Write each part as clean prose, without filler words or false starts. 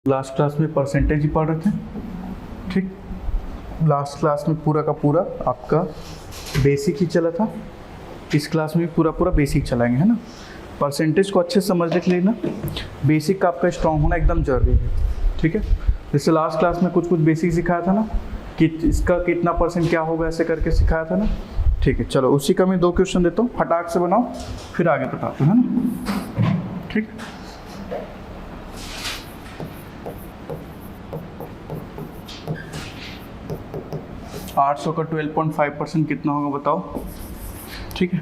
Last class में percentage ही पढ़ रहे थे, ठीक। लास्ट क्लास में पूरा का पूरा आपका बेसिक ही चला था। इस क्लास में भी पूरा पूरा बेसिक चलाएंगे, है ना। परसेंटेज को अच्छे से समझने के लिए ना बेसिक का आपका स्ट्रॉन्ग होना एकदम जरूरी है, ठीक है। जैसे लास्ट क्लास में कुछ कुछ बेसिक सिखाया था ना कि इसका कितना परसेंट क्या होगा, ऐसे करके सिखाया था ना, ठीक है। चलो उसी का मैं 2 क्वेश्चन देता हूँ, फटाक से बनाओ फिर आगे बताते हैं, है ना, ठीक। आठ सौ का 12.5% कितना होगा बताओ, ठीक है।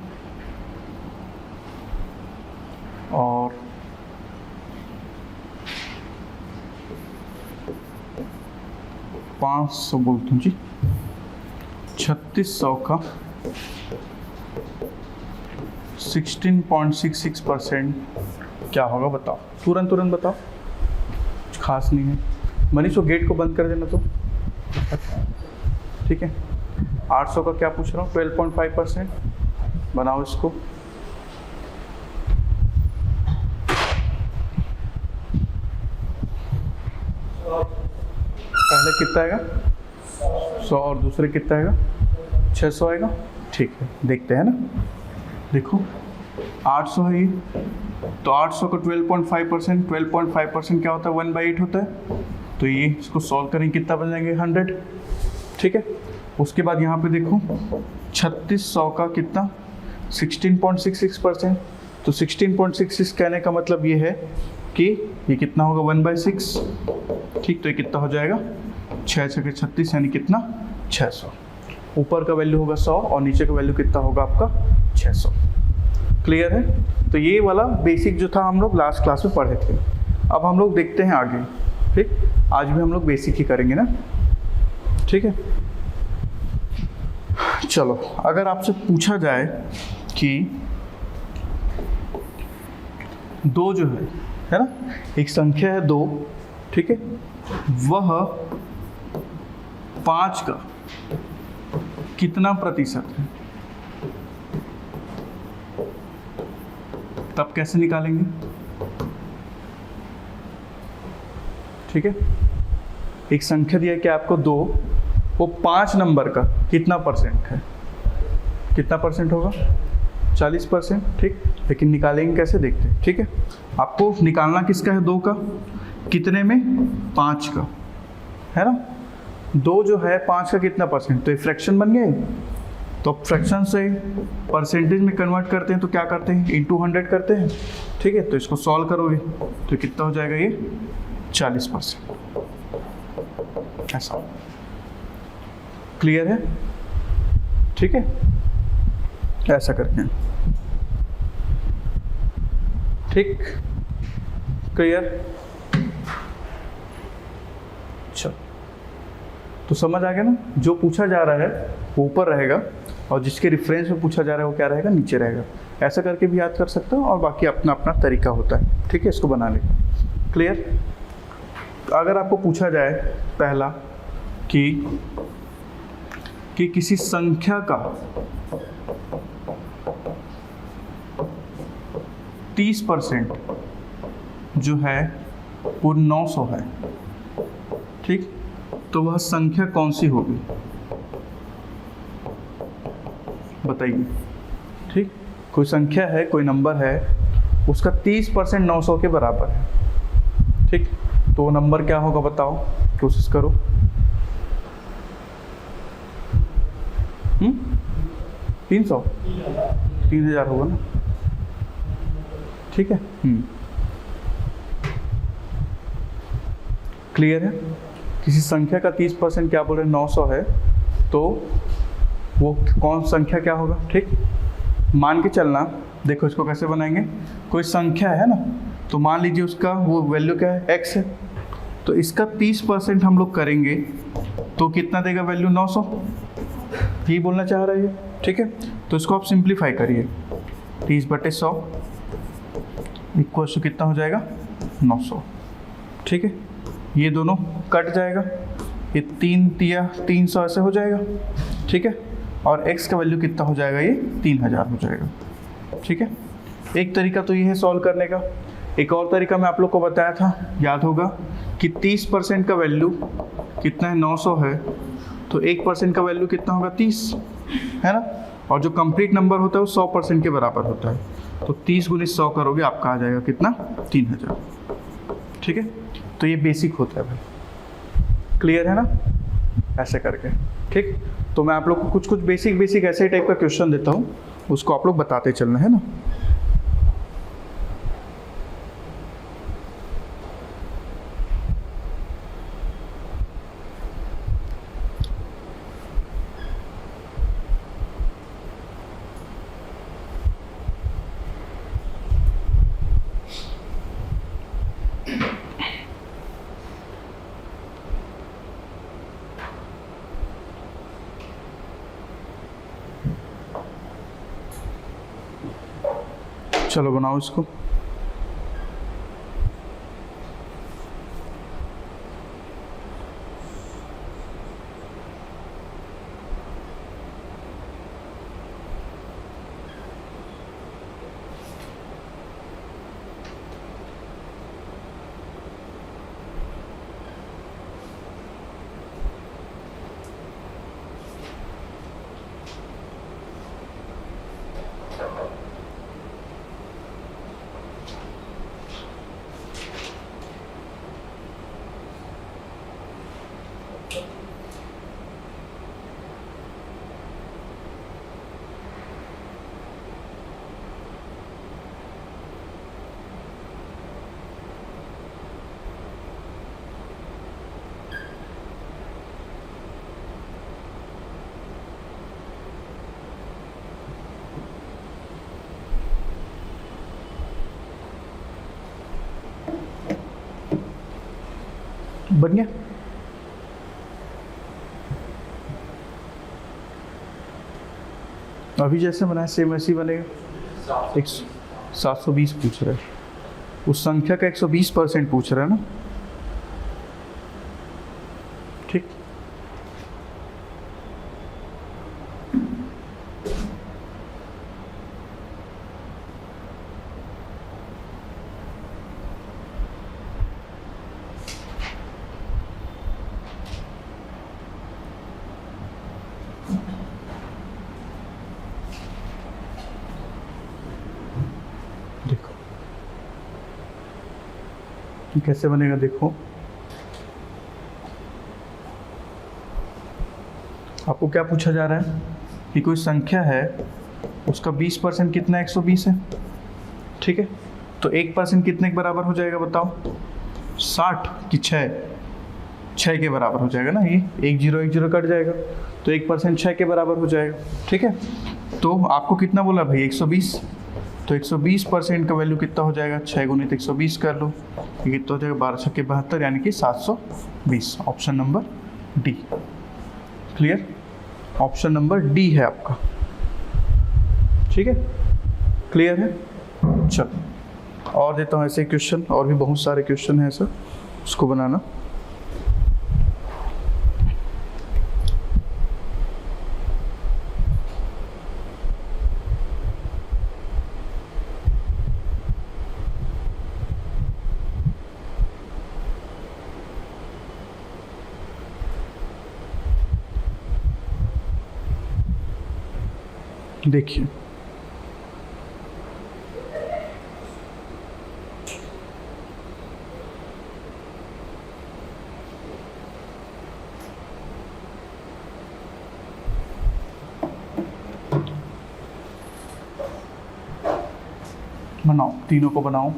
और पाँच सौ बोलता हूँ जी, 3600 का 16.66% क्या होगा बताओ, तुरंत तुरंत बताओ, कुछ खास नहीं है। मनीष वो गेट को बंद कर देना तो, ठीक है। 800 का क्या पूछ रहा हूँ, 12.5%, बनाओ इसको। पहले कितना आएगा 100 और दूसरे कितना आएगा 600 आएगा, ठीक है। देखते हैं ना, देखो 800 है ये, तो 800 का 12.5%, 12.5% क्या होता है 1/8 होता है, तो ये इसको सॉल्व करेंगे कितना बन जाएंगे 100, ठीक है। उसके बाद यहाँ पे देखो 3600 का कितना 16.66%, तो 16.66 कहने का मतलब ये है कि ये कितना होगा 1/6, ठीक। तो ये कितना हो जाएगा 6 6 36 यानी कितना 600। ऊपर का वैल्यू होगा 100 और नीचे का वैल्यू कितना होगा आपका 600। क्लियर है। तो ये वाला बेसिक जो था हम लोग लास्ट क्लास में पढ़े थे। अब हम लोग देखते हैं आगे, ठीक। आज भी हम लोग बेसिक ही करेंगे ना, ठीक है। चलो अगर आपसे पूछा जाए कि 2 जो है ना, एक संख्या है 2, ठीक है, वह 5 का कितना प्रतिशत है, तब कैसे निकालेंगे, ठीक है। एक संख्या दिया है कि आपको 2, वो 5 नंबर का कितना परसेंट है, कितना परसेंट होगा 40%, ठीक। लेकिन निकालेंगे कैसे देखते हैं, ठीक है। आपको निकालना किसका है 2 का, कितने में 5 का, है ना। 2 जो है 5 का कितना परसेंट, तो ये फ्रैक्शन बन गए, तो फ्रैक्शन से परसेंटेज में कन्वर्ट करते हैं तो क्या करते हैं इंटू 100 करते हैं, ठीक है। तो इसको सॉल्व करोगे तो कितना हो जाएगा ये 40%, ऐसा। क्लियर है, ठीक है, ऐसा करते हैं, ठीक। क्लियर, चलो तो समझ आ गया ना। जो पूछा जा रहा है वो ऊपर रहेगा और जिसके रेफरेंस में पूछा जा रहा है वो क्या रहेगा नीचे रहेगा। ऐसा करके भी याद कर सकते हो और बाकी अपना अपना तरीका होता है, ठीक है, इसको बनाने का। क्लियर। अगर आपको पूछा जाए पहला कि किसी संख्या का 30% जो है वो 900 है, ठीक, तो वह संख्या कौन सी होगी बताइए, ठीक। कोई संख्या है, कोई नंबर है, उसका 30% 900 के बराबर है, ठीक। तो वो नंबर क्या होगा बताओ, कोशिश करो। 300 3000 होगा ना, ठीक है। क्लियर है। किसी संख्या का 30% क्या बोल रहे हैं 900 है, तो वो कौन संख्या क्या होगा, ठीक। मान के चलना, देखो इसको कैसे बनाएंगे, कोई संख्या है ना, तो मान लीजिए उसका वो वैल्यू क्या है x है, तो इसका 30% हम लोग करेंगे तो कितना देगा वैल्यू 900, यही बोलना चाह रहा है, ठीक है। तो इसको आप सिंप्लीफाई करिए, 30/100 इक्वल टू कितना हो जाएगा 900, ठीक है। ये दोनों कट जाएगा, ये 3 तिया 300 ऐसे हो जाएगा, ठीक है। और x का वैल्यू कितना हो जाएगा, ये 3000 हो जाएगा, ठीक है। एक तरीका तो ये है सॉल्व करने का। एक और तरीका मैं आप लोग को बताया था, याद होगा कि 30% का वैल्यू कितना है, 900 है, तो 1% का वैल्यू कितना होगा, 30, है ना। और जो कंप्लीट नंबर होता है वो 100% के बराबर होता है, तो 30 गुणित 100 करोगे, आपका आ जाएगा कितना, 3000। ठीक है, तो ये बेसिक होता है भाई, क्लियर है ना, ऐसे करके। ठीक, तो मैं आप लोग को कुछ कुछ बेसिक ऐसे टाइप का क्वेश्चन देता हूँ, उसको आप लोग बताते चलना, है ना। चलो बनाओ इसको। बन गया। अभी जैसे बनाया सेम वैसे ही बनेगा। 720 पूछ रहा है, उस संख्या का 120% पूछ रहा है ना। ठीक, देखो कैसे बनेगा, देखो आपको क्या पूछा जा रहा है कि कोई संख्या है, उसका 20% कितना, 120 है। ठीक है, तो 1% कितने के बराबर हो जाएगा बताओ, 60 कि 6 के बराबर हो जाएगा ना, ये 1 0 1 0 कट जाएगा, तो 1% 6 के बराबर हो जाएगा। ठीक है, तो आपको कितना बोला भाई, 120, तो 120% का वैल्यू कितना हो जाएगा, 6 गुणित 120 कर लो, ये कितना हो जाएगा, 12 छक्के 72, यानी कि 720। Option number D. Clear, option number D है आपका। ठीक है, क्लियर है। चलो और देता हूँ ऐसे क्वेश्चन, और भी बहुत सारे क्वेश्चन हैं ऐसा, उसको बनाना। देखिए बनाओ, तीनों को बनाओ।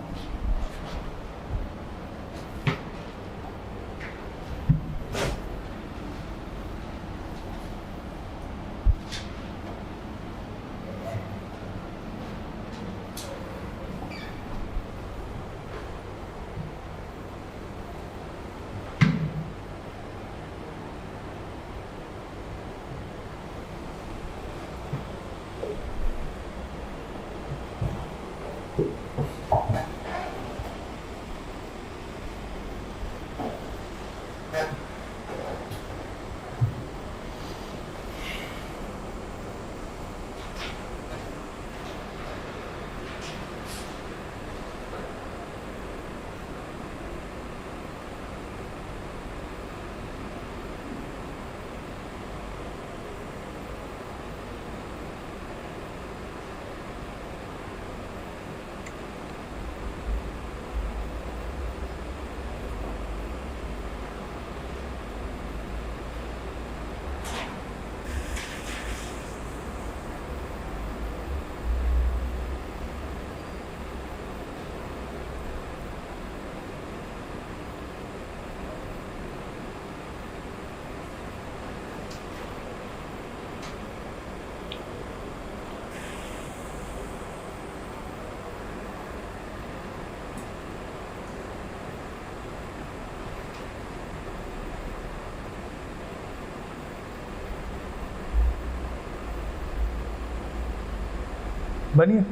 बनिए,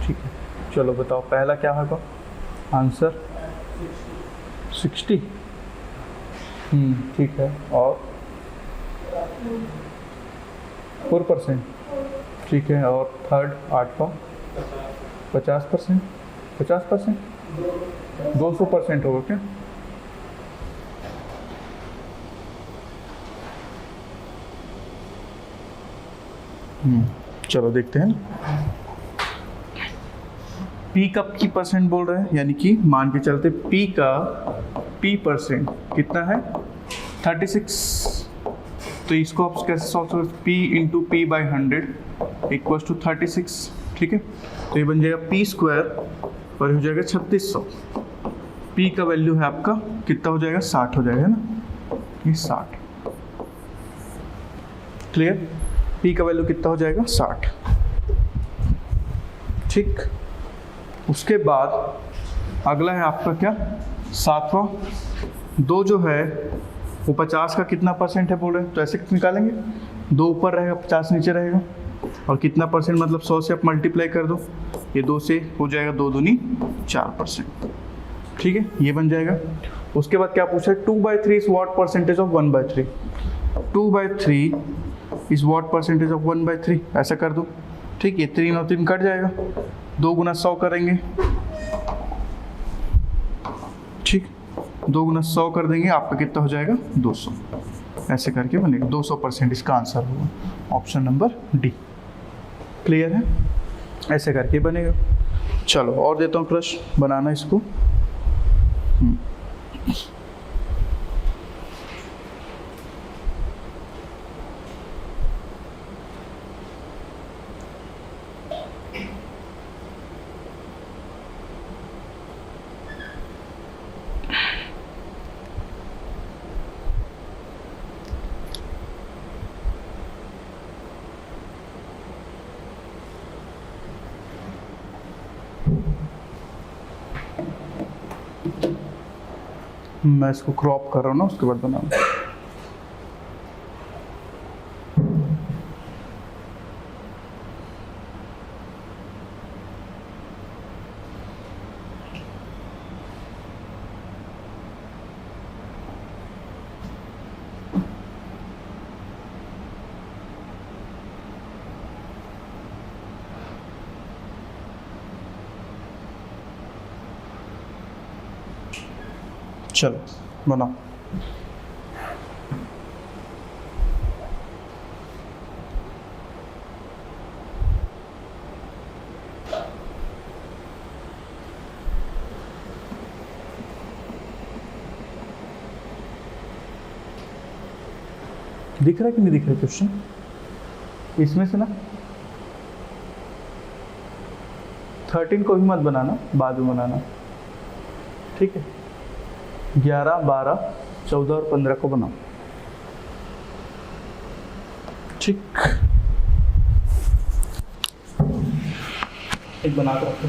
ठीक है। चलो बताओ पहला क्या होगा आंसर 60। ठीक है। और 4%, ठीक है। और थर्ड 8 का 50%, 50%, 200% होगा क्या? चलो देखते हैं ना। पी कब की परसेंट बोल रहे हैं, यानी कि मान के चलते पी का पी परसेंट कितना है 36। तो इसको आप कैसे सॉल्व करोगे, P into P by 100 equals to 36, ठीक है। तो ये बन जाएगा पी स्क्वायर और हो जाएगा 3600। पी का वैल्यू है आपका कितना हो जाएगा 60 हो जाएगा ना, ये 60। क्लियर, पी का वैल्यू कितना हो जाएगा 60, ठीक। उसके बाद अगला है आपका क्या 7वां। 2 जो है वो 50 का कितना परसेंट है बोल रहे हैं, तो ऐसे निकालेंगे, 2 ऊपर रहेगा 50 नीचे रहेगा, और कितना परसेंट मतलब 100 से आप मल्टीप्लाई कर दो, ये 2 से हो जाएगा 2 दूनी 4%, ठीक है, ये बन जाएगा। उसके बाद क्या पूछा है 2/3 is what percentage of 1/3, 2/3 is what percentage of 1/3, ऐसा कर दो, ठीक। ये 3 और 3 कट जाएगा, 2 गुना 100 करेंगे, ठीक, 2 गुना 100 कर देंगे, आपका कितना हो जाएगा 200, ऐसे करके बनेगा 200%, इसका आंसर होगा ऑप्शन नंबर डी। क्लियर है, ऐसे करके बनेगा। चलो और देता हूँ प्रश्न बनाना इसको। मैं इसको क्रॉप कर रहा हूँ ना, उसके बाद बनाऊँ। चलो बनाओ। दिख रहा है कि नहीं दिख रहा क्वेश्चन? इसमें से ना 13 को भी मत बनाना, बाद में बनाना, ठीक है। 11, 12, 14 और 15 को बनाओ, ठीक। एक बना कर रखो।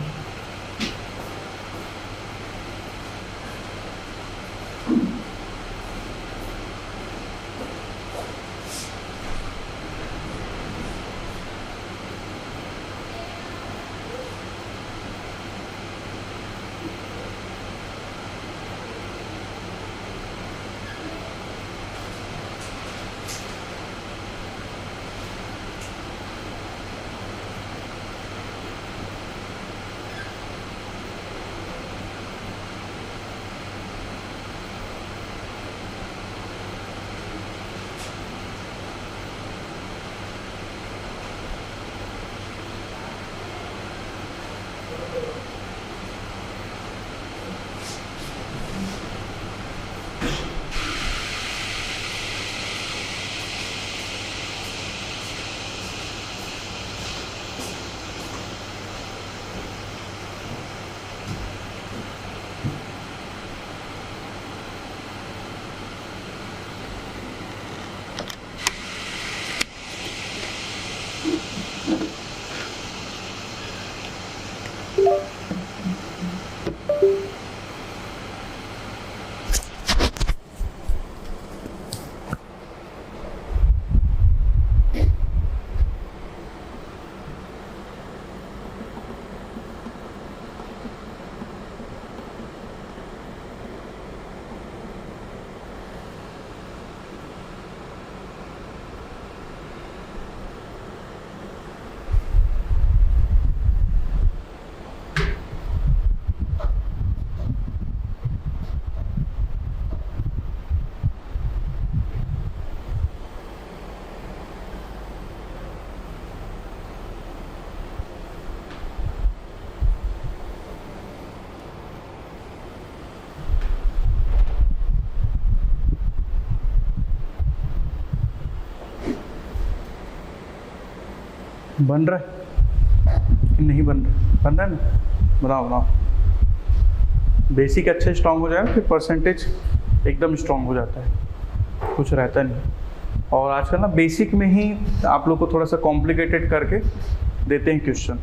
बन रहा है कि नहीं बन रहा? बन रहा है ना? बनाओ बनाओ। बेसिक अच्छे स्ट्रांग हो जाए फिर परसेंटेज एकदम स्ट्रांग हो जाता है, कुछ रहता नहीं। और आजकल ना बेसिक में ही आप लोग को थोड़ा सा कॉम्प्लिकेटेड करके देते हैं क्वेश्चन।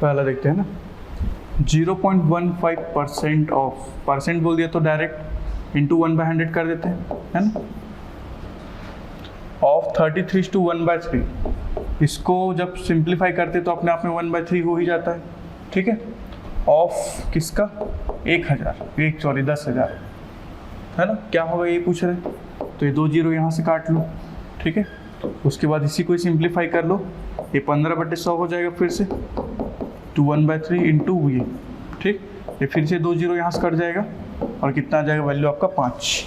पहला देखते हैं ना, 0.15% ऑफ, परसेंट बोल दिया तो डायरेक्ट इंटू 1/100 कर देते हैं, है ना। ऑफ 33:1/3, इसको जब सिंप्लीफाई करते तो अपने आप में 1/3 हो ही जाता है, ठीक है। ऑफ किसका? 10,000, है ना। क्या होगा ये पूछ रहे हैं, तो ये 2 जीरो यहाँ से काट लो, ठीक है। उसके बाद इसी को सिंप्लीफाई कर लो, ये 15/100 हो जाएगा फिर से, तो 1/3 इंटू ये, ठीक। ये फिर से 2 जीरो यहाँ से कट जाएगा और कितना आ जाएगा वैल्यू आपका 5,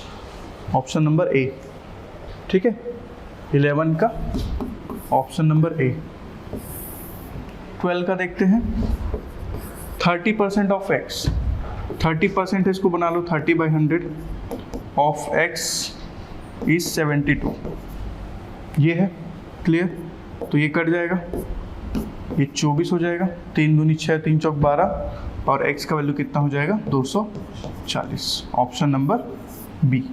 ऑप्शन नंबर ए, ठीक है। 11 का ऑप्शन नंबर ए। 12 का देखते हैं, 30% ऑफ एक्स, 30% इसको बना लो 30/100 ऑफ एक्स इज 72, ये है क्लियर। तो ये कट जाएगा, ये 24 हो जाएगा, 3 दूनी 6, 3 चौक 12 और x का वैल्यू कितना हो जाएगा 240, ऑप्शन नंबर बी,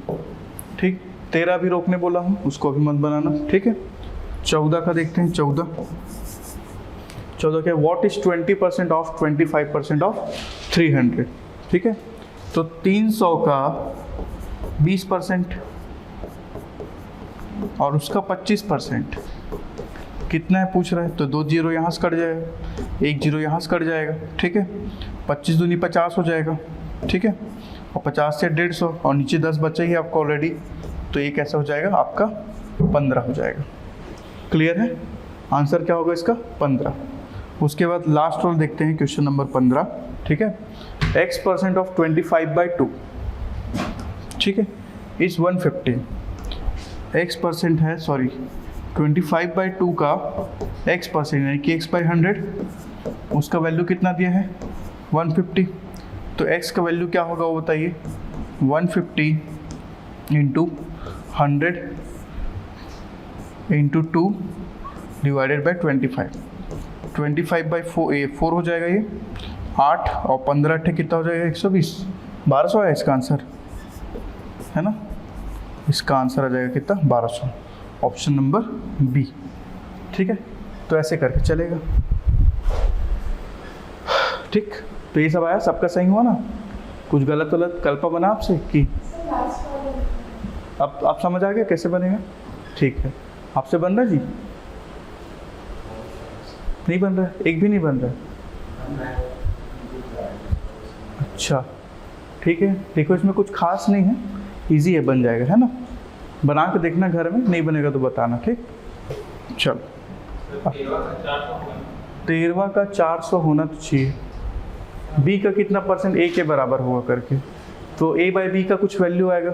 ठीक। 13 भी रोकने बोला हूँ, उसको अभी मत बनाना, ठीक है। 14 का देखते हैं, 14 क्या, व्हाट इज 20% ऑफ 25% ऑफ 300, ठीक है। तो 300 का 20% और उसका 25% कितना है पूछ रहा है, तो 2 जीरो यहाँ से कट जाएगा, 1 जीरो यहाँ से कट जाएगा, ठीक है। 25 दूनी 50 हो जाएगा, ठीक है। और 50 से 150 और नीचे 10 बचा ही आपका ऑलरेडी, तो ये कैसा हो जाएगा आपका 15 हो जाएगा, क्लियर है। आंसर क्या होगा इसका 15। उसके बाद लास्ट रोल देखते हैं, क्वेश्चन नंबर 15, ठीक है। x% ऑफ 25/2, ठीक है, इज 150, x% है, सॉरी 25/2 का x% यानी कि x/100, उसका वैल्यू कितना दिया है 150, तो x का वैल्यू क्या होगा वो बताइए, 150 इंटू 100 इंटू 2 डिवाइडेड बाई 25/4 हो जाएगा, ये 8 और 15 अट्ठे कितना हो जाएगा 120, 1200 है इसका आंसर, है ना। इसका आंसर आ जाएगा कितना 1200, ऑप्शन नंबर बी, ठीक है। तो ऐसे करके चलेगा, ठीक। तो ये सब आया, सबका सही हुआ ना, कुछ गलत कल्पना बना आपसे कि अब आप समझ आ गया कैसे बनेगा, ठीक है। आपसे बन रहा है जी, नहीं बन रहा है, एक भी नहीं बन रहा है, अच्छा ठीक है। देखो इसमें कुछ खास नहीं है, इजी है, बन जाएगा, है ना। बना के देखना घर में, नहीं बनेगा तो बताना, ठीक। चलो 13 का 400 होना तो चाहिए, बी का कितना परसेंट, ए के बराबर हुआ करके, तो ए बाई बी का कुछ वैल्यू आएगा,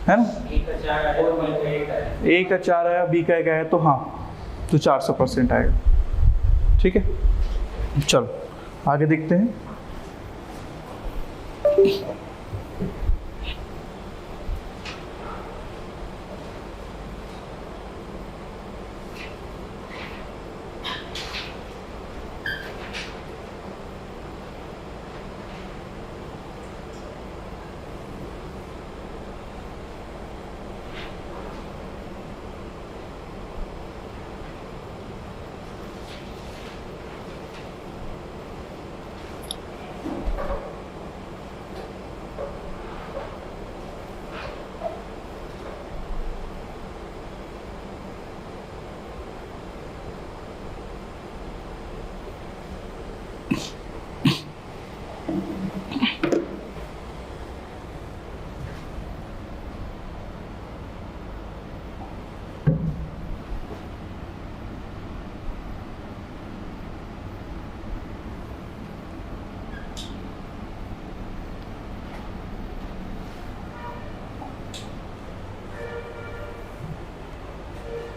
है ना? ए का 4 आया, बी का 1 आया, तो हाँ, तो 400% आएगा। ठीक है, चलो आगे देखते हैं।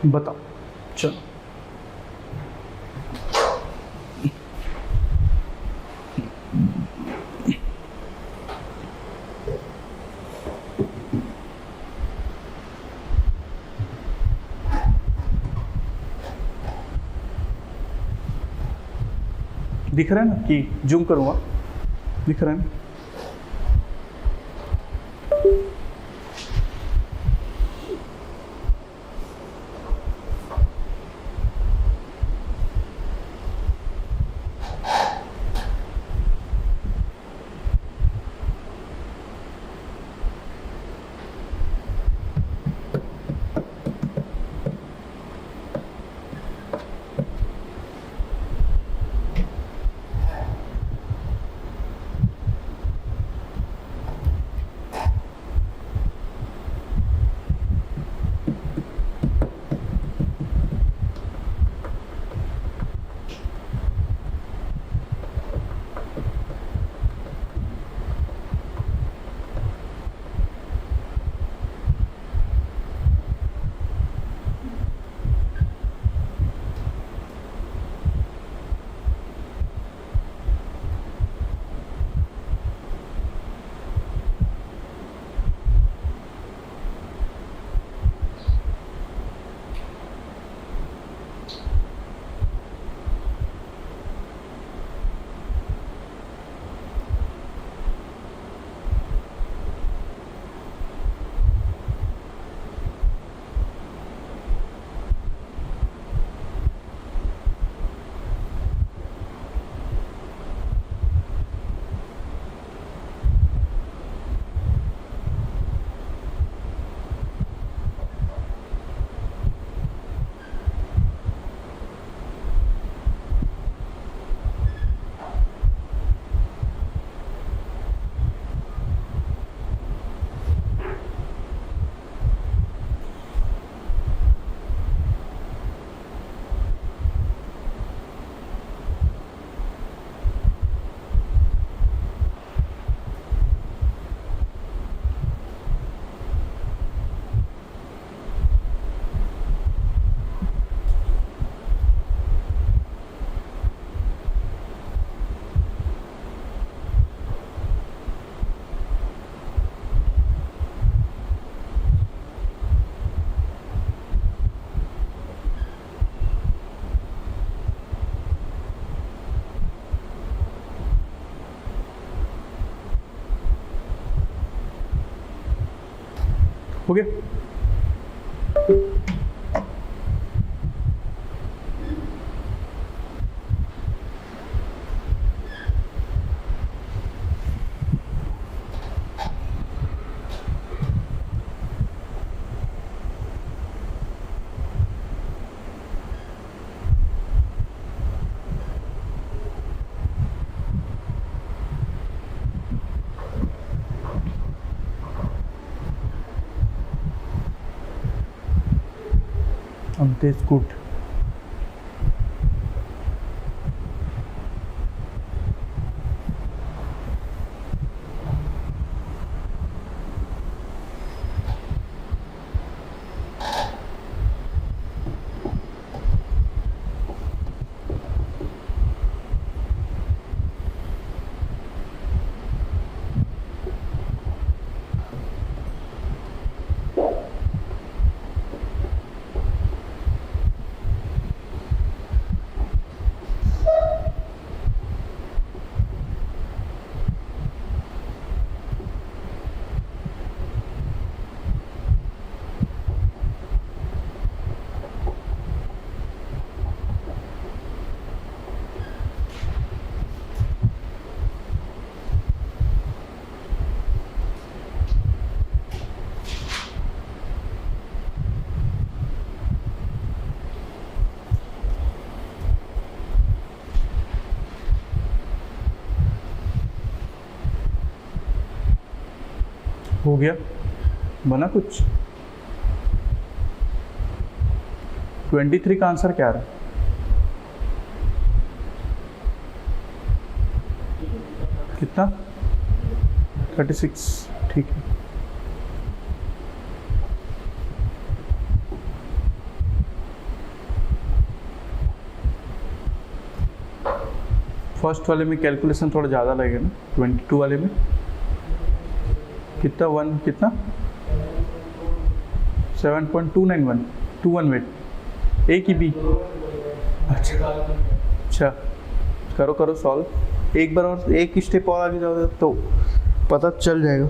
बताओ, चलो। दिख रहा है ना कि जूम करूँगा? दिख रहा है ना? हो गया? This good. हो गया, बना कुछ। 23 का आंसर क्या रहा? कितना? 36। ठीक है। फर्स्ट वाले में कैलकुलेशन थोड़ा ज़्यादा लगेगा ना, 22 वाले में कितना? वन कितना? 7.291 21 वेट। ए की बी? अच्छा करो करो सॉल्व। एक बार और एक स्टेप और आगे जाओ तो पता चल जाएगा।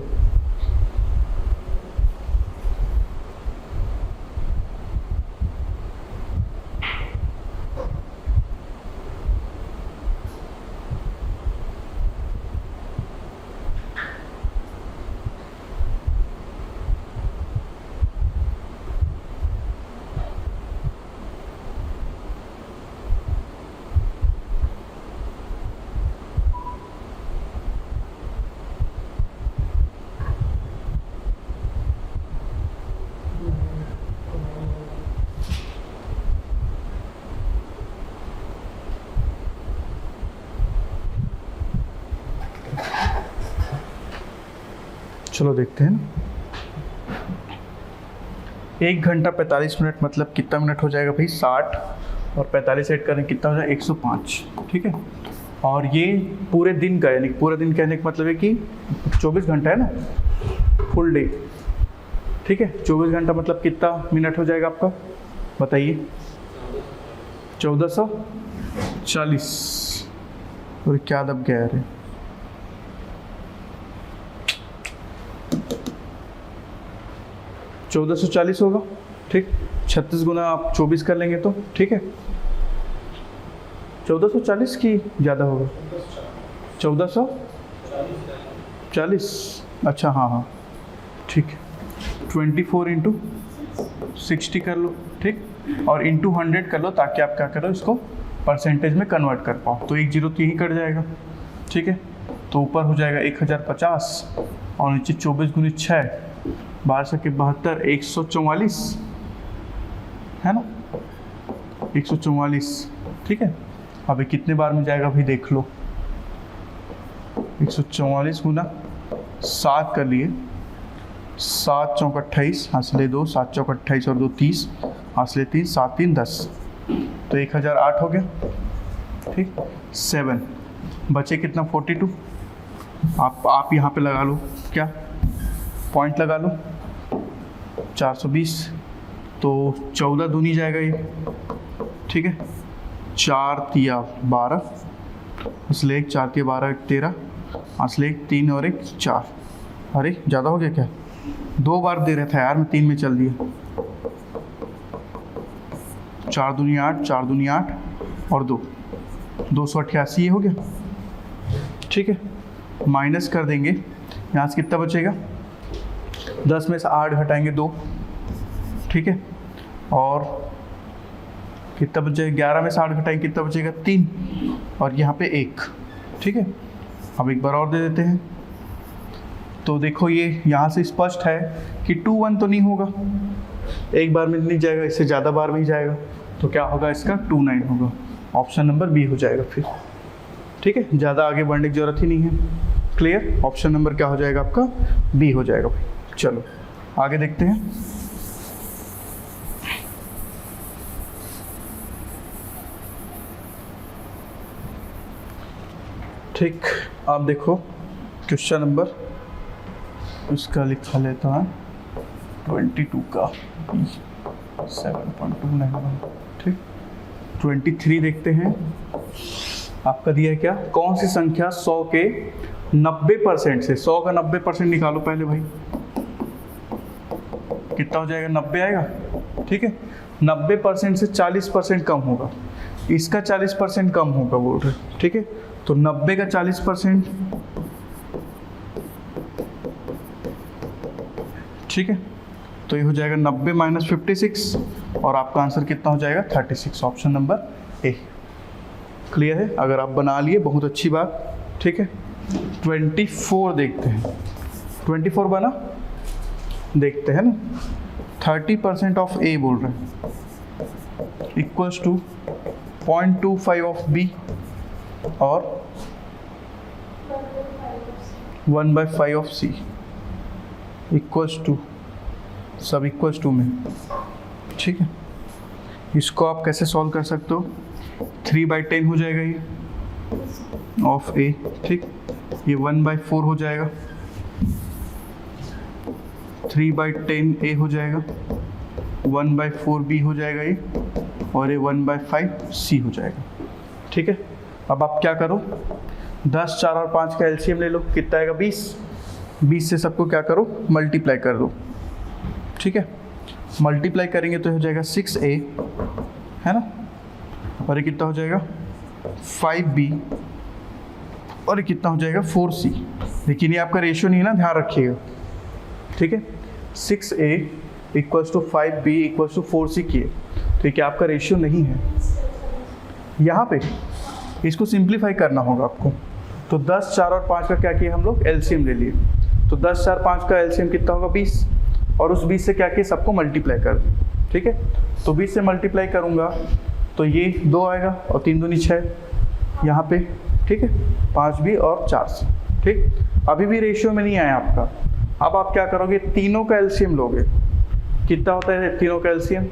चलो देखते हैं ना। 1 घंटा 45 मिनट मतलब कितना मिनट हो जाएगा भाई? 60 और 45 ऐड करें कितना हो जाएगा? 105। ठीक है। और ये पूरे दिन का, यानी पूरे दिन कहने का मतलब है कि 24 घंटा है ना, फुल डे। ठीक है। 24 घंटा मतलब कितना मिनट हो जाएगा आपका? बताइए। 1440। और क्या दब गया है? 1440 होगा। ठीक। 36 गुना आप 24 कर लेंगे तो ठीक है। 1440 की ज़्यादा होगा? 1440। अच्छा हाँ हाँ ठीक है। 24 इंटू 60 कर लो। ठीक। और इंटू 100 कर लो ताकि आप क्या करो, इसको परसेंटेज में कन्वर्ट कर पाओ। तो 1 0 तो यही कट जाएगा। ठीक है। तो ऊपर हो जाएगा 1050 और नीचे 24 गुनी 6 12 के 72 144 है ना, 144। ठीक है। अभी कितने बार में जाएगा भाई देख लो। 144 गुना 7 कर लिए, 7 चौक 28, हासिले 2, 7 चौक 28 और 2 30, हासिले 3, 7 3 10, तो 1008 हो गया। ठीक। 7 बचे कितना? 42। आप यहाँ पे लगा लो, क्या पॉइंट लगा लो, 420। तो 14 दूनी जाएगा ये। ठीक है। 4 तिया 12, असले 1 4 तिया 12 1 13, असले 1 3 और 1 4। अरे ज़्यादा हो गया क्या? 2 बार दे रहा था यार, मैं 3 में चल दिया। 4 दूनी 8, 4 दूनी 8 और 2 288 ये हो गया। ठीक है। माइनस कर देंगे, यहाँ से कितना बचेगा? 10 में से 8 घटाएंगे 2। ठीक है। और कितना बचेगा? 11 में से 8 घटाएंगे कितना बचेगा? 3 और यहाँ पे 1। ठीक है। अब एक बार और दे देते हैं। तो देखो ये यहाँ से स्पष्ट है कि 2 1 तो नहीं होगा, एक बार में नहीं जाएगा, इससे ज़्यादा बार में ही जाएगा। तो क्या होगा इसका? 2 9 होगा। ऑप्शन नंबर बी हो जाएगा फिर। ठीक है। ज़्यादा आगे बढ़ने की ज़रूरत ही नहीं है। क्लियर? ऑप्शन नंबर क्या हो जाएगा आपका? बी हो जाएगा भाई। चलो आगे देखते हैं। ठीक। आप देखो क्वेश्चन नंबर, इसका लिखा लेता है 22 का 7.291। ठीक। 23 देखते हैं। आपका दिया है क्या? कौन सी संख्या 100 के 90% से, 100 का 90% निकालो पहले भाई, कितना हो जाएगा? 90 आएगा। ठीक है। 90% से 40% कम होगा, इसका 40% कम होगा बोल रहे। ठीक है। तो 90 का 40%। ठीक है। तो ये हो जाएगा 90 माइनस 56 और आपका आंसर कितना हो जाएगा? 36। Option number A. क्लियर है? अगर आप बना लिए बहुत अच्छी बात। ठीक है। 24 देखते हैं। 24 बना? देखते हैं ना, 30% ऑफ ए बोल रहे हैं इक्वल्स टू 0.25 ऑफ बी और 1/5 ऑफ सी इक्वल्स टू, सब इक्वल्स टू में। ठीक है, इसको आप कैसे सॉल्व कर सकते हो, 3/10 हो जाएगा ये ऑफ ए, ठीक, ये 1/4 हो जाएगा, 3/10 ए हो जाएगा, 1/4 बी हो जाएगा ये, और ये 1/5 सी हो जाएगा। ठीक है, अब आप क्या करो, 10, 4 और 5 का एलसीएम ले लो, कितना आएगा 20, 20 से सबको क्या करो मल्टीप्लाई कर दो। ठीक है, मल्टीप्लाई करेंगे तो हो जाएगा 6a, है ना, और ये कितना हो जाएगा 5b, और ये कितना हो जाएगा 4c। लेकिन ये आपका रेशियो नहीं है ना, ध्यान रखिएगा। ठीक है, 6a equals to 5b equals to 4c किए, तो ये क्या आपका रेशियो नहीं है। यहाँ पे इसको सिंप्लीफाई करना होगा आपको, तो 10, 4 और 5 का क्या किया हम लोग, एलसीएम ले लिए। तो 10, 4, 5 का एलसीएम कितना होगा 20, और उस 20 से क्या किया सबको मल्टीप्लाई कर दिया। ठीक है, तो 20 से मल्टीप्लाई करूँगा तो ये 2 आएगा, और 3 दूनी 6 यहाँ पे। ठीक है, 5b और 4c। ठीक, अभी भी रेशियो में नहीं आया आपका। अब आप क्या करोगे, तीनों का एलसीएम लोगे, कितना होता है तीनों का एलसीएम,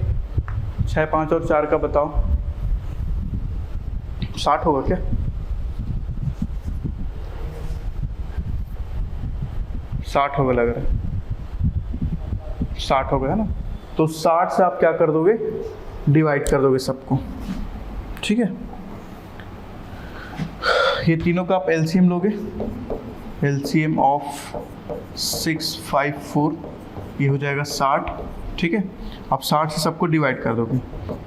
6, 5 और 4 का बताओ, 60 होगा क्या, 60 होगा लग रहा है, 60 होगा, है ना। तो 60 से आप क्या कर दोगे, डिवाइड कर दोगे सबको। ठीक है, ये तीनों का आप एलसीएम लोगे, एलसीएम ऑफ 654, ये हो जाएगा 60। ठीक है, आप 60 से सबको डिवाइड कर दोगे,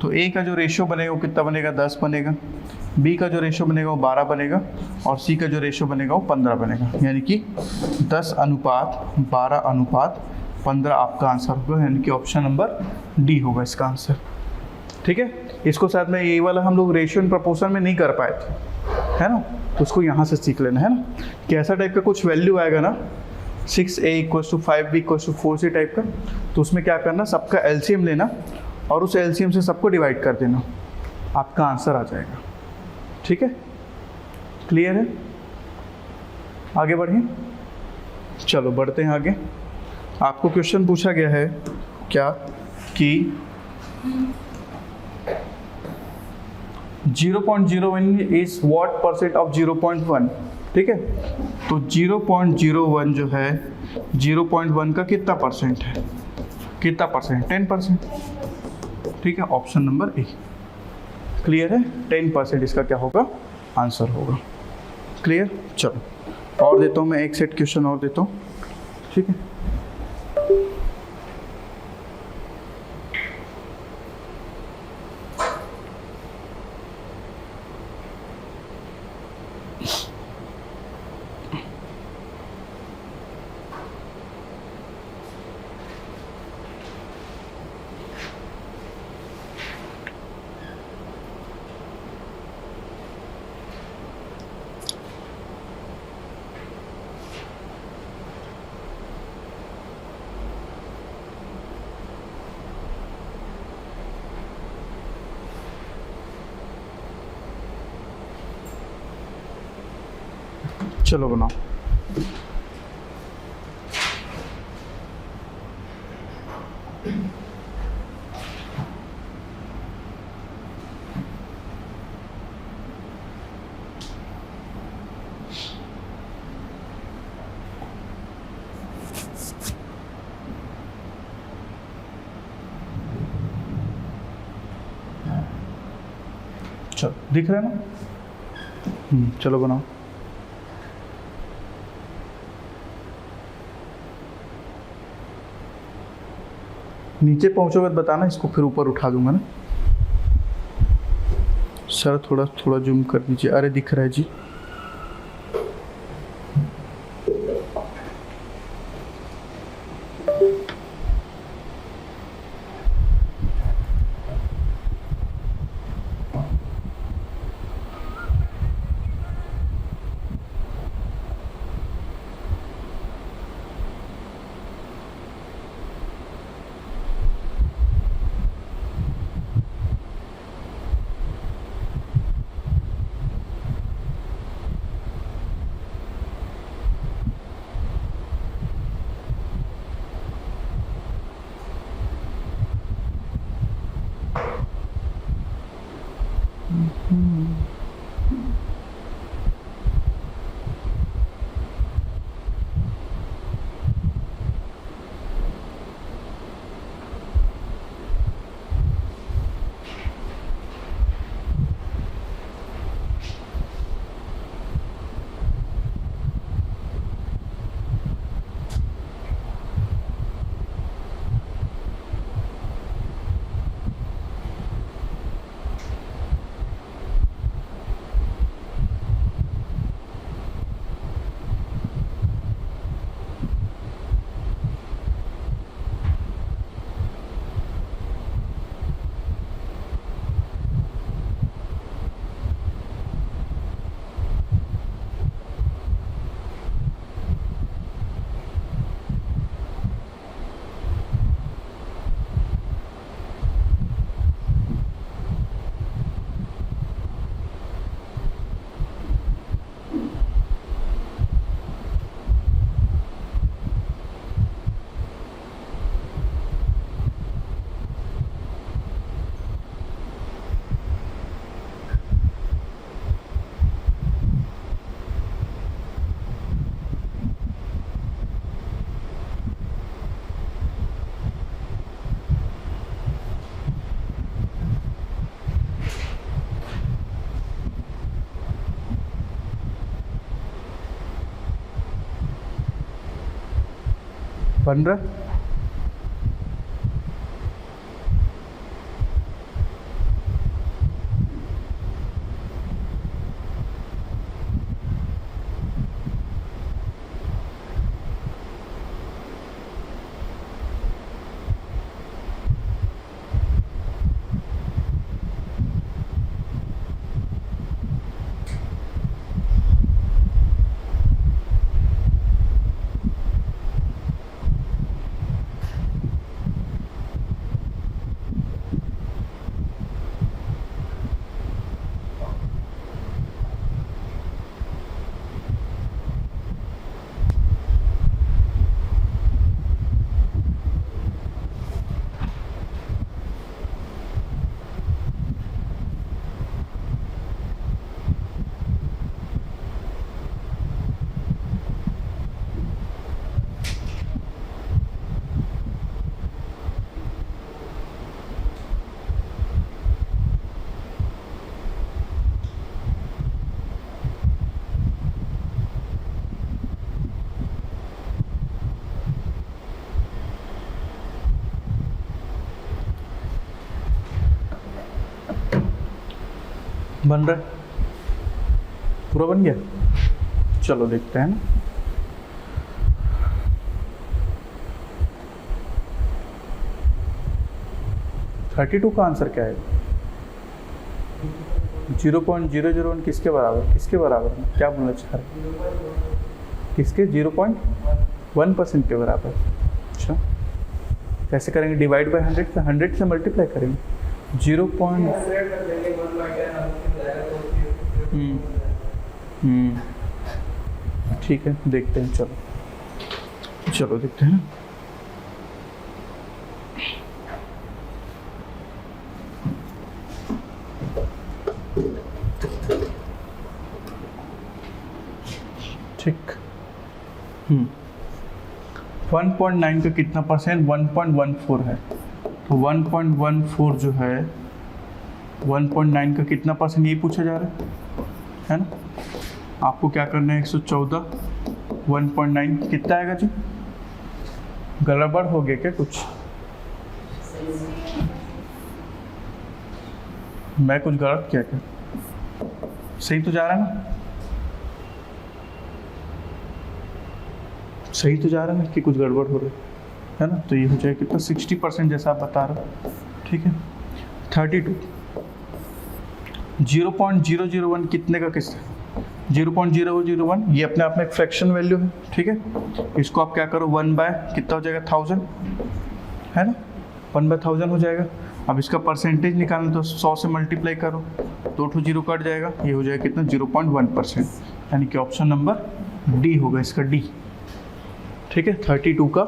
तो ए का जो रेशियो बनेगा वो कितना बनेगा, 10 बनेगा, बी का जो रेशियो बनेगा वो 12 बनेगा, और सी का जो रेशियो बनेगा वो 15 बनेगा, यानी कि 10:12:15 आपका आंसर होगा, यानी कि ऑप्शन नंबर डी होगा इसका आंसर। ठीक है, इसको शायद में ये वाला हम लोग रेशियो एंड प्रपोर्शन में नहीं कर पाए थे, है ना, तो उसको यहाँ से सीख लेना, है ना, कि ऐसा टाइप का कुछ वैल्यू आएगा ना, 6a equals to 5b equals to 4c type का, तो उसमें क्या करना, सबका एलसीएम लेना और उस एलसीएम से सबको डिवाइड कर देना, आपका आंसर आ जाएगा। ठीक है, क्लियर है, आगे बढ़ें, चलो बढ़ते हैं आगे। आपको क्वेश्चन पूछा गया है क्या कि 0.01 इज व्हाट परसेंट ऑफ 0.1। ठीक है, तो 0.01 जो है 0.1 का कितना परसेंट है, कितना परसेंट, 10%। ठीक है, ऑप्शन नंबर ए क्लियर है, 10% इसका क्या होगा, आंसर होगा। क्लियर, चलो और देता हूँ मैं एक सेट क्वेश्चन और देता हूँ। ठीक है, चलो बनाओ। चलो दिख रहा है ना, चलो बनाओ। नीचे पहुंचोगे तो बताना, इसको फिर ऊपर उठा दूंगा ना। सर थोड़ा थोड़ा जूम कर दीजिए, अरे दिख रहा है जी। बन रहा है? बन रहा है? पूरा बन गया? चलो देखते हैं ना। थर्टी टू का आंसर क्या है? 0.001 किसके बराबर? किसके बराबर? क्या बोलना चाह रहे? किसके? 0.1% के बराबर। अच्छा, कैसे करेंगे? डिवाइड बाय 100 से, 100 से मल्टीप्लाई करेंगे। 0. ठीक है, देखते हैं। चलो देखते हैं। ठीक। 1.9 का कितना परसेंट? 1.14 है। तो 1.14 जो है 1.9 का कितना परसेंट, ये पूछा जा रहा है ना। आपको क्या करना है? 114 1.9 कितना आएगा जी? गड़बड़ हो गया क्या कुछ? मैं कुछ गलत किया क्या? सही तो जा रहा है ना? सही तो जा रहा है ना कि कुछ गड़बड़ हो रही है ना? तो ये हो जाएगा कितना? 60% जैसा आप बता रहे हो। ठीक है। 32 0.001 कितने का किसका? 0.001 ये अपने आप में एक फ्रैक्शन वैल्यू है। ठीक है, इसको आप क्या करो? 1 बाय कितना हो जाएगा? 1000 है ना, 1 बाय 1000 हो जाएगा। अब इसका परसेंटेज निकालना तो 100 से मल्टीप्लाई करो, 2 जीरो कट जाएगा, ये हो जाएगा कितना? 0.1%, यानी कि ऑप्शन नंबर डी होगा इसका, डी। ठीक है, 32 का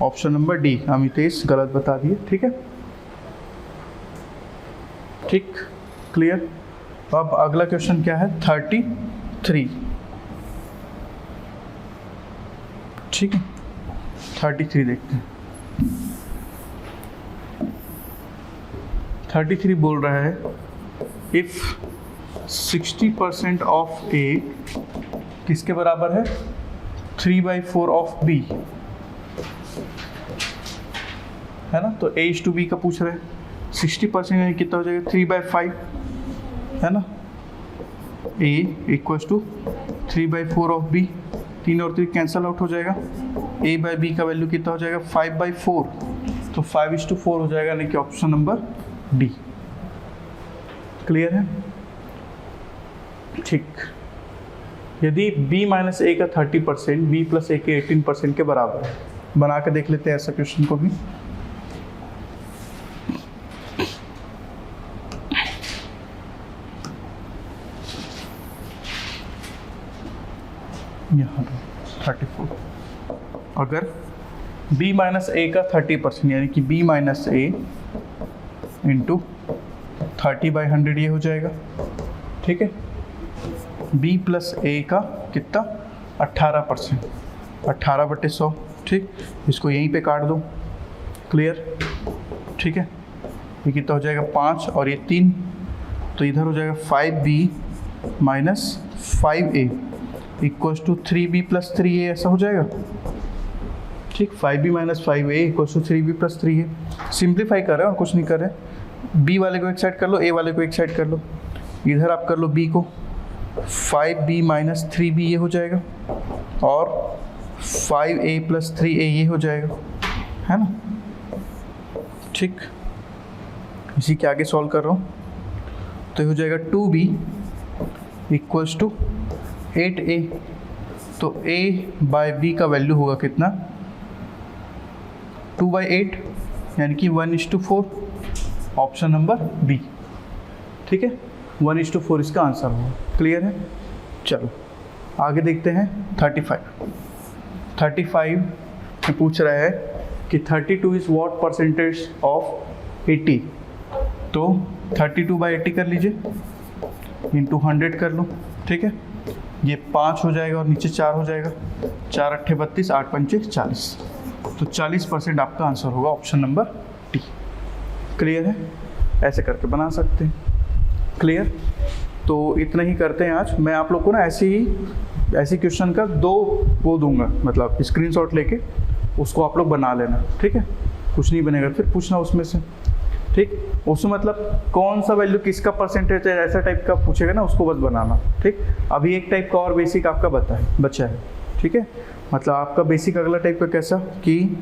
ऑप्शन नंबर डी। अमितेश गलत बता दिए। ठीक है, ठीक, क्लियर। अब अगला क्वेश्चन क्या है? 33। ठीक है, 33 देखते हैं। 33 बोल रहा है इफ 60% ऑफ ए किसके बराबर है? 3/4 ऑफ बी, है ना। तो A/B का पूछ रहे हैं। 60% यानी कितना हो जाएगा? 3/5, है ना। A = 3/4 ऑफ B, 3 और 3 कैंसल आउट हो जाएगा। A/B का वैल्यू कितना हो जाएगा? 5/4, तो 5:4 हो जाएगा, यानी कि ऑप्शन नंबर डी। क्लियर है? ठीक। यदि B - A का 30% B + A के 18% के बराबर है, बना के देख लेते हैं ऐसा क्वेश्चन को भी। यहाँ 34, अगर B - A का 30% यानी कि B - A इंटू 30/100 ये हो जाएगा। ठीक है, B + A का कितना? 18%, 18/100। ठीक, इसको यहीं पे काट दो। क्लियर? ठीक है, ये कितना हो जाएगा? 5 और ये 3, तो इधर हो जाएगा 5B - 5A = 3B + 3A, ऐसा हो जाएगा। ठीक, 5b minus 5a equals to 3b plus 3 है। सिंप्लीफाई कर रहे हो और कुछ नहीं कर रहे। b वाले को एक साइड कर लो, a वाले को एक साइड कर लो, इधर आप कर लो b को, 5b माइनस 3b ये हो जाएगा और 5a प्लस 3a ये हो जाएगा, है ना। ठीक, इसी के आगे सॉल्व कर रहा हूँ तो ये हो जाएगा 2b इक्वल्स टू 8a। तो a बाय b का वैल्यू होगा कितना, 2/8 यानी कि 1:4, ऑप्शन नंबर बी। ठीक है, 1:4 इसका आंसर होगा। क्लियर है। चलो आगे देखते हैं 35 में पूछ रहा है कि 32 इज़ व्हाट परसेंटेज ऑफ 80। तो 32/80 कर लीजिए, इंटू 100 कर लो। ठीक है, ये 5 हो जाएगा और नीचे 4 हो जाएगा, 4 8 32, 8 5 40। तो 40% आपका आंसर होगा ऑप्शन नंबर डी। क्लियर है, ऐसे करके बना सकते हैं। क्लियर, तो इतना ही करते हैं आज। मैं आप लोग को ना ऐसे क्वेश्चन का 2 वो दूंगा, मतलब स्क्रीनशॉट लेके उसको आप लोग बना लेना। ठीक है, कुछ नहीं बनेगा फिर पूछना उसमें से। ठीक, उसमें मतलब कौन सा वैल्यू किसका परसेंटेज है, ऐसा टाइप का पूछेगा ना, उसको बस बनाना। ठीक, अभी एक टाइप का और बेसिक आपका बचा है। ठीक है, मतलब आपका बेसिक अगला टाइप का कैसा कि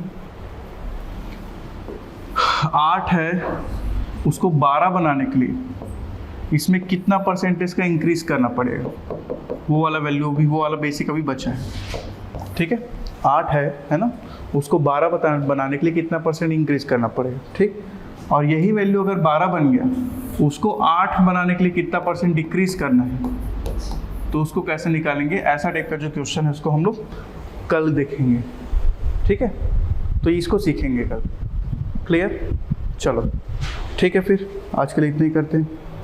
8 है, उसको 12 बनाने के लिए इसमें कितना परसेंटेज का इंक्रीज करना पड़ेगा, वो वाला वैल्यू भी, वो वाला बेसिक अभी बचा है। ठीक है, 8 है ना, उसको 12 बनाने के लिए कितना परसेंट इंक्रीज करना पड़ेगा। ठीक, और यही वैल्यू अगर 12 बन गया, उसको 8 बनाने के लिए कितना परसेंट डिक्रीज करना है, तो उसको कैसे निकालेंगे, ऐसा टाइप का जो क्वेश्चन है उसको हम लोग कल देखेंगे। ठीक है, तो इसको सीखेंगे कल। क्लियर, चलो ठीक है, फिर आज के लिए इतना ही करते हैं।